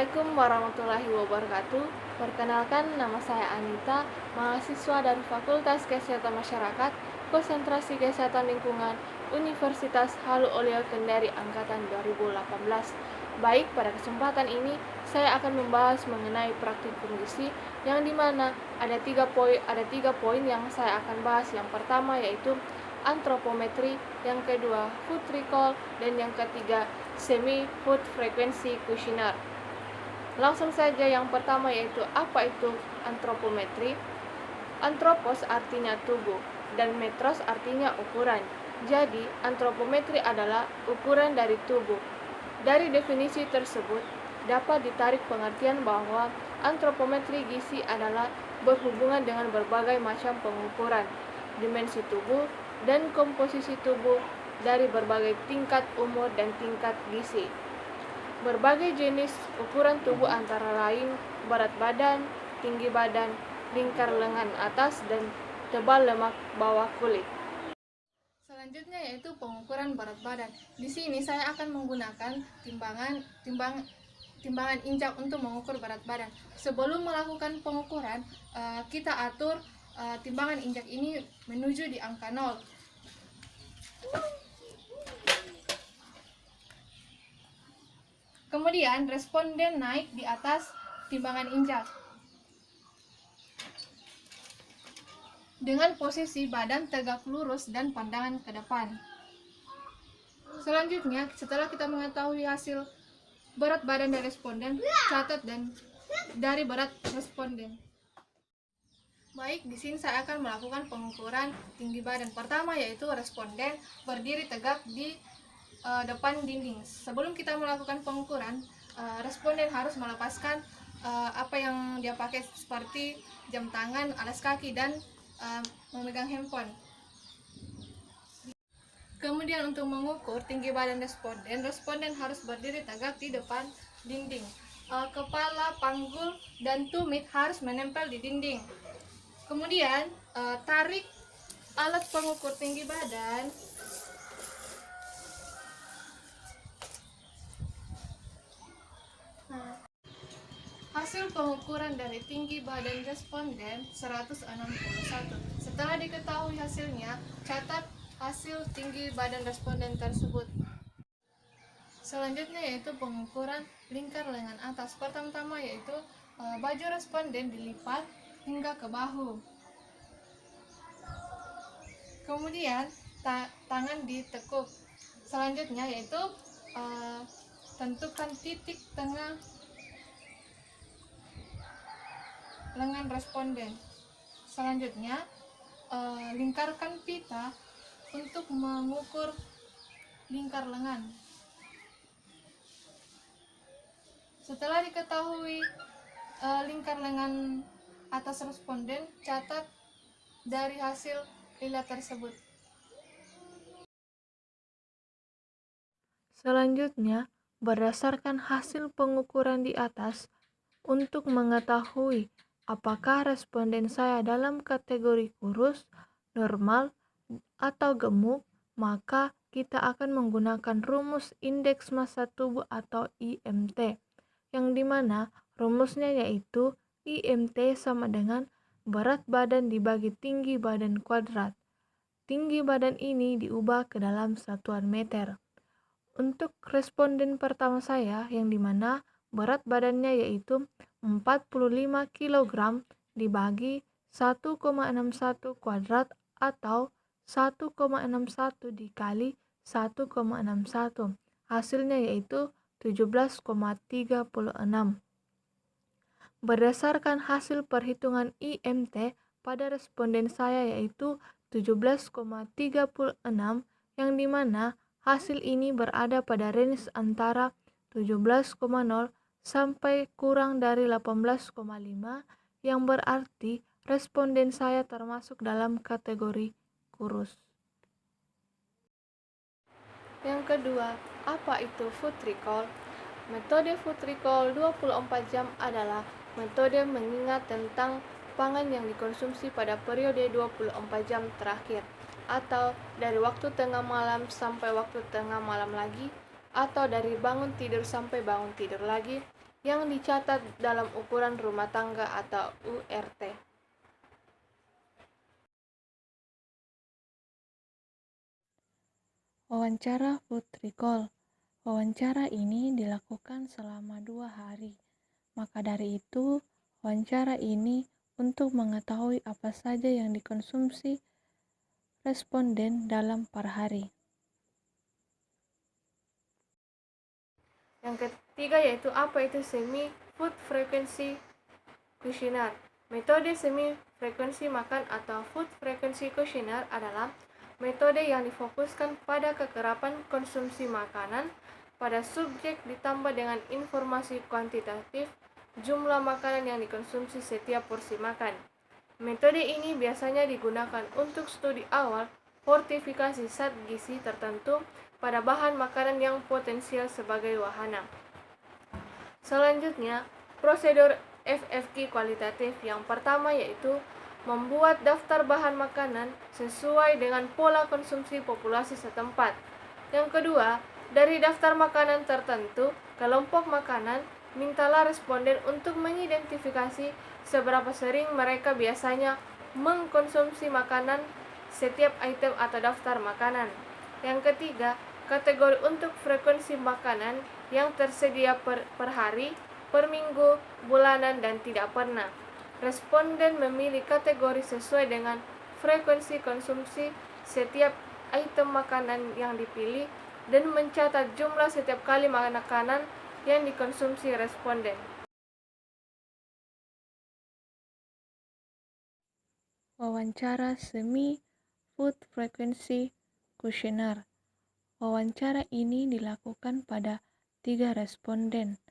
Assalamualaikum warahmatullahi wabarakatuh. Perkenalkan, nama saya Anita, mahasiswa dari Fakultas Kesehatan Masyarakat, Konsentrasi Kesehatan Lingkungan, Universitas Halu Oleo Kendari Angkatan 2018. Baik, pada kesempatan ini saya akan membahas mengenai praktikum gizi, yang dimana ada tiga poin yang saya akan bahas. Yang pertama yaitu antropometri, yang kedua food recall, dan yang ketiga semi food frequency questionnaire. Langsung saja, yang pertama yaitu apa itu antropometri. Antropos artinya tubuh dan metros artinya ukuran. Jadi antropometri adalah ukuran dari tubuh. Dari definisi tersebut dapat ditarik pengertian bahwa antropometri gizi adalah berhubungan dengan berbagai macam pengukuran dimensi tubuh dan komposisi tubuh dari berbagai tingkat umur dan tingkat gizi. Berbagai jenis ukuran tubuh antara lain berat badan, tinggi badan, lingkar lengan atas, dan tebal lemak bawah kulit. Selanjutnya yaitu pengukuran berat badan. Di sini saya akan menggunakan timbangan injak untuk mengukur berat badan. Sebelum melakukan pengukuran, kita atur timbangan injak ini menuju di angka 0. Kemudian responden naik di atas timbangan injak dengan posisi badan tegak lurus dan pandangan ke depan. Selanjutnya, setelah kita mengetahui hasil berat badan dari responden, catat dan dari berat responden. Baik, di sini saya akan melakukan pengukuran tinggi badan. Pertama yaitu responden berdiri tegak di depan dinding. Sebelum kita melakukan pengukuran, responden harus melepaskan apa yang dia pakai seperti jam tangan, alas kaki, dan memegang handphone. Kemudian untuk mengukur tinggi badan responden harus berdiri tegak di depan dinding. Kepala, panggul, dan tumit harus menempel di dinding. Kemudian tarik alat pengukur tinggi badan. Hasil pengukuran dari tinggi badan responden 161. Setelah diketahui hasilnya, catat hasil tinggi badan responden tersebut. Selanjutnya yaitu pengukuran lingkar lengan atas. Pertama yaitu baju responden dilipat hingga ke bahu. Kemudian tangan ditekuk. Selanjutnya yaitu tentukan titik tengah lengan responden. Selanjutnya lingkarkan pita untuk mengukur lingkar lengan. Setelah diketahui lingkar lengan atas responden, catat dari hasil lihat tersebut. Selanjutnya, berdasarkan hasil pengukuran di atas, untuk mengetahui apakah responden saya dalam kategori kurus, normal, atau gemuk, maka kita akan menggunakan rumus indeks massa tubuh atau IMT, yang dimana rumusnya yaitu IMT sama dengan berat badan dibagi tinggi badan kuadrat. Tinggi badan ini diubah ke dalam satuan meter. Untuk responden pertama saya, yang dimana berat badannya yaitu 45 kg dibagi 1,61 kuadrat atau 1,61 dikali 1,61. Hasilnya yaitu 17,36. Berdasarkan hasil perhitungan IMT pada responden saya yaitu 17,36, yang dimana hasil ini berada pada range antara 17,0 sampai kurang dari 18,5, yang berarti responden saya termasuk dalam kategori kurus. Yang kedua, apa itu food recall? Metode food recall 24 jam adalah metode mengingat tentang pangan yang dikonsumsi pada periode 24 jam terakhir, atau dari waktu tengah malam sampai waktu tengah malam lagi, atau dari bangun tidur sampai bangun tidur lagi, yang dicatat dalam ukuran rumah tangga atau URT. Wawancara food recall. Wawancara ini dilakukan selama 2 hari. Maka dari itu, wawancara ini untuk mengetahui apa saja yang dikonsumsi responden dalam per hari. Yang ketiga yaitu apa itu semi food frequency questionnaire. Metode semi frekuensi makan atau food frequency questionnaire adalah metode yang difokuskan pada kekerapan konsumsi makanan pada subjek ditambah dengan informasi kuantitatif jumlah makanan yang dikonsumsi setiap porsi makan. Metode ini biasanya digunakan untuk studi awal fortifikasi zat gizi tertentu pada bahan makanan yang potensial sebagai wahana. Selanjutnya, prosedur FFQ kualitatif yang pertama yaitu membuat daftar bahan makanan sesuai dengan pola konsumsi populasi setempat. Yang kedua, dari daftar makanan tertentu, kelompok makanan, mintalah responden untuk mengidentifikasi seberapa sering mereka biasanya mengkonsumsi makanan setiap item atau daftar makanan. Yang ketiga, kategori untuk frekuensi makanan yang tersedia per hari, per minggu, bulanan, dan tidak pernah. Responden memilih kategori sesuai dengan frekuensi konsumsi setiap item makanan yang dipilih dan mencatat jumlah setiap kali makanan yang dikonsumsi responden. Wawancara semi food frequency questionnaire. Wawancara ini dilakukan pada 3 responden.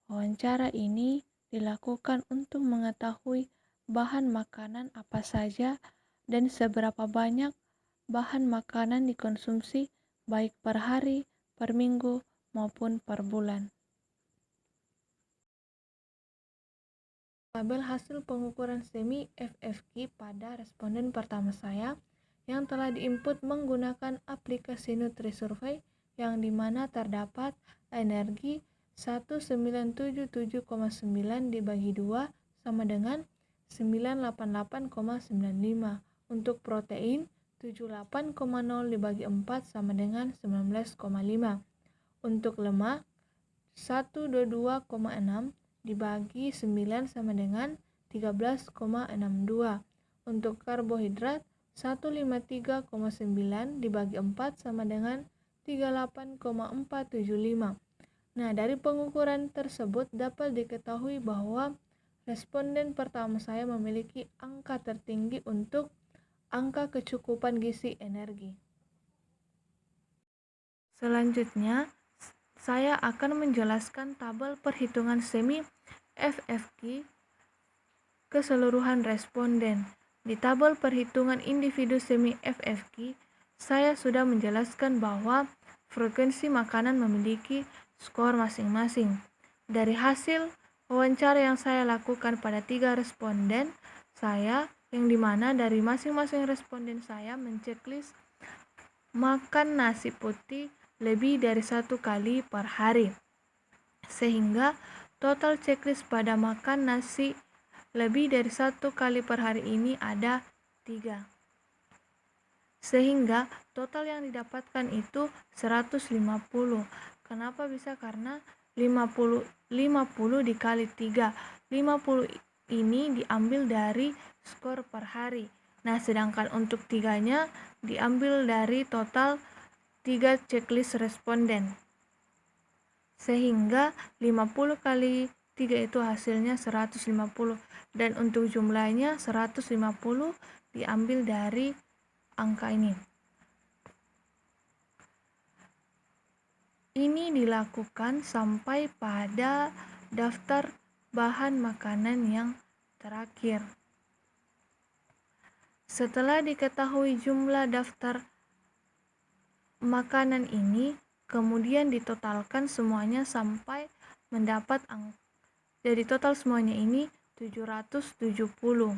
Wawancara ini dilakukan untuk mengetahui bahan makanan apa saja dan seberapa banyak bahan makanan dikonsumsi baik per hari, per minggu, maupun per bulan. Tabel hasil pengukuran semi FFQ pada responden pertama saya yang telah diinput menggunakan aplikasi NutriSurvey yang dimana terdapat energi 1977,9 dibagi 2 sama dengan 988,95. Untuk protein 78,0 dibagi 4 sama dengan 19,5. Untuk lemak 122,6 dibagi 9 sama dengan 13,62. Untuk karbohidrat 153,9 dibagi 4 sama dengan 38,475. Nah, dari pengukuran tersebut dapat diketahui bahwa responden pertama saya memiliki angka tertinggi untuk angka kecukupan gizi energi. Selanjutnya, saya akan menjelaskan tabel perhitungan semi FFQ keseluruhan responden. Di tabel perhitungan individu semi FFQ, saya sudah menjelaskan bahwa frekuensi makanan memiliki skor masing-masing. Dari hasil wawancara yang saya lakukan pada 3 responden saya, yang dimana dari masing-masing responden saya menceklis makan nasi putih lebih dari 1 kali per hari, sehingga total checklist pada makan nasi lebih dari 1 kali per hari ini ada 3. Sehingga total yang didapatkan itu 150. Kenapa bisa? Karena 50 dikali 3. 50 ini diambil dari skor per hari. Nah, sedangkan untuk 3-nya diambil dari total 3 checklist responden. Sehingga 50 kali 3 itu hasilnya 150. Dan untuk jumlahnya 150 diambil dari angka ini. Ini dilakukan sampai pada daftar bahan makanan yang terakhir. Setelah diketahui jumlah daftar makanan ini, kemudian ditotalkan semuanya sampai mendapat angka. Jadi total semuanya ini 770.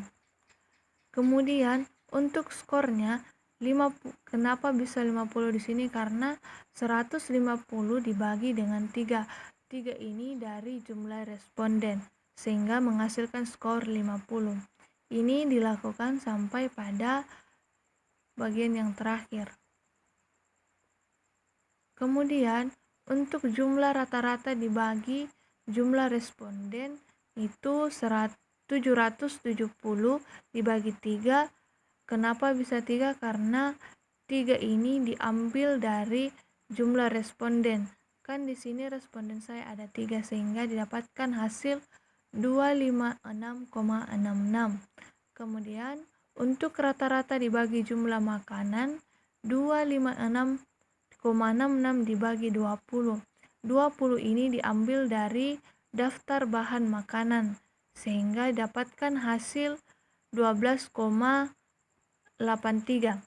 Kemudian untuk skornya 50. Kenapa bisa 50 di sini? Karena 150 dibagi dengan 3. 3 ini dari jumlah responden, sehingga menghasilkan skor 50. Ini dilakukan sampai pada bagian yang terakhir. Kemudian, untuk jumlah rata-rata dibagi jumlah responden itu 770 dibagi 3. Kenapa bisa 3? Karena 3 ini diambil dari jumlah responden. Kan di sini responden saya ada 3 sehingga didapatkan hasil 256,66. Kemudian untuk rata-rata dibagi jumlah makanan 256,66 dibagi 20. 20 ini diambil dari daftar bahan makanan sehingga dapatkan hasil 12,83.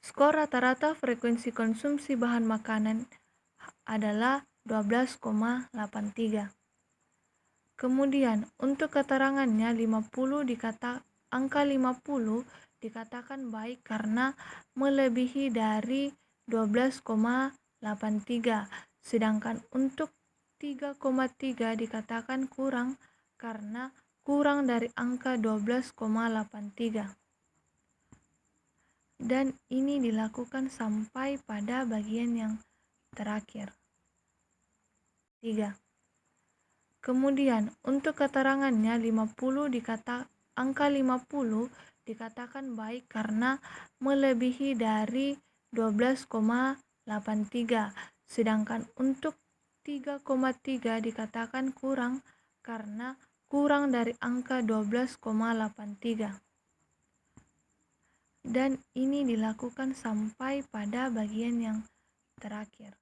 Skor rata-rata frekuensi konsumsi bahan makanan adalah 12,83. Kemudian untuk keterangannya angka 50 dikatakan baik karena melebihi dari 12,83. Sedangkan untuk 3,3 dikatakan kurang karena kurang dari angka 12,83. Dan ini dilakukan sampai pada bagian yang terakhir. 3. Kemudian untuk keterangannya angka 50 dikatakan baik karena melebihi dari 12,83. Sedangkan untuk 3,3 dikatakan kurang karena kurang dari angka 12,83. Dan ini dilakukan sampai pada bagian yang terakhir.